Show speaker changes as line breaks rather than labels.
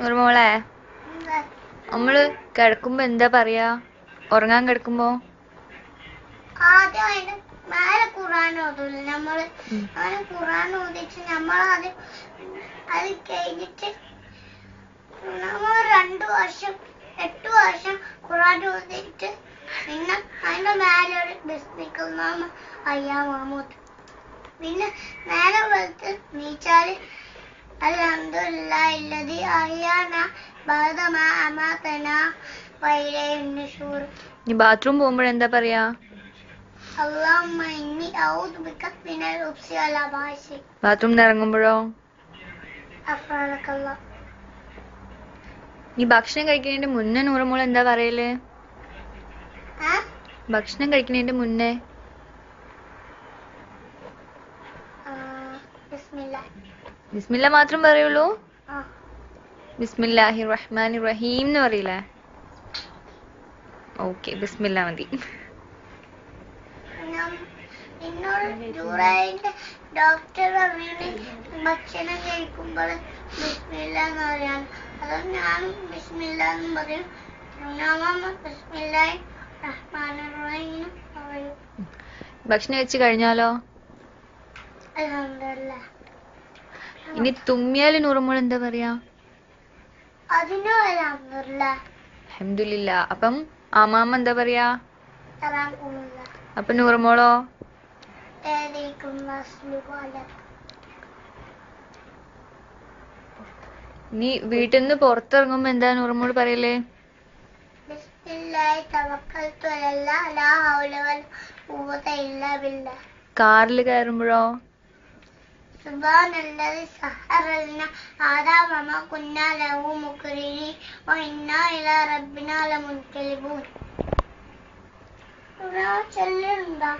ഒരു മോളെ, നമ്മള് കിടക്കുമ്പോ എന്താ പറയാ? ഉറങ്ങാൻ കിടക്കുമ്പോ
ആദ്യം അതിന്റെ മേലെ ഖുർആൻ ഓതൂല നമ്മള്. അങ്ങനെ ഖുർആൻ ഓതിച്ച് നമ്മളത് അത് കഴിഞ്ഞിട്ട് നമ്മൾ 2 വർഷം 8 വർഷം ഖുർആൻ ഓതിട്ട് പിന്നെ അതിന്റെ മേലെ ഒരു ബിസ്മിക്കല്ലാഹു അയ്യാ മഹ്മൂദ്. പിന്നെ നേരെ വെളുത്ത് നീച്ചാല് അൽഹംദുലില്ലാഹി അല്ലദി അഹ്യാനാ ബഅദ മാ അമാതനാ വഇലൈഹിൻ നുശൂർ.
നീ ബാത്റൂം പോകുമ്പോഴെന്താ പറയാ?
അല്ലാഹുമ്മ ഇന്നി അഊദു ബിക മിനൽ ഖുബ്സി വൽ ഖബായിസി.
ബാത്റൂമിൽ ഇറങ്ങുമ്പോഴോ?
അഫ്റാനക്കല്ലാഹ്.
നീ ഭക്ഷണം കഴിക്കുന്നതിന്റെ മുന്നേ നൂറുമോൾ എന്താ പറയല്? ഭക്ഷണം കഴിക്കുന്നതിന്റെ മുന്നേ ബിസ്മില്ല മാത്രം പറയുള്ളൂ? ബിസ്മില്ലാഹി റഹ്മാനി റഹീം എന്ന് പറയില്ലേ? ഓക്കെ, ബിസ്മില്ല മതി.
ഡോക്ടർ ഭക്ഷണം കഴിക്കുമ്പോൾ ബിസ്മില്ല എന്ന് പറയാൻ, അതുകൊണ്ട് ഞാനും ബിസ്മില്ല എന്ന് പറയും. ബിസ്മില്ലാഹി റഹ്മാനി റഹീം പറയും.
ഭക്ഷണം കഴിച്ചു കഴിഞ്ഞാലോ?
അൽഹംദുലില്ലാഹ്.
ഇനി തുമ്മിയാല് നൂറുമോൾ എന്താ പറയാ?
അതിനും അൽഹംദുലില്ലാഹ്.
അൽഹംദുലില്ലാഹ്. അപ്പം ആമാമ എന്താ പറയാ?
തറാക്കുമുല്ലാഹ്.
അപ്പൊ നൂറുമോളോ? നീ വീട്ടിൽ നിന്ന് പുറത്തിറങ്ങുമ്പോ എന്താ നൂറുമോൾ പറയല്?
ബിസ്മില്ലാഹി തവക്കൽതു അലല്ലാഹ് ലാ ഹൗല വലാ ഖുവത ഇല്ലാ ബില്ലാഹ്.
കാറിൽ കയറുമ്പോഴോ?
സുബ്ഹാനല്ലദി സഖറ ലനാ ഹാദാ വമാ കുന്നാ ലഹു മുഖ്രിനീൻ വഇന്നാ ഇലാ റബ്ബിനാ ലമുൻഖലിബൂൻ. ചൊല്ലുന്നുണ്ടോ?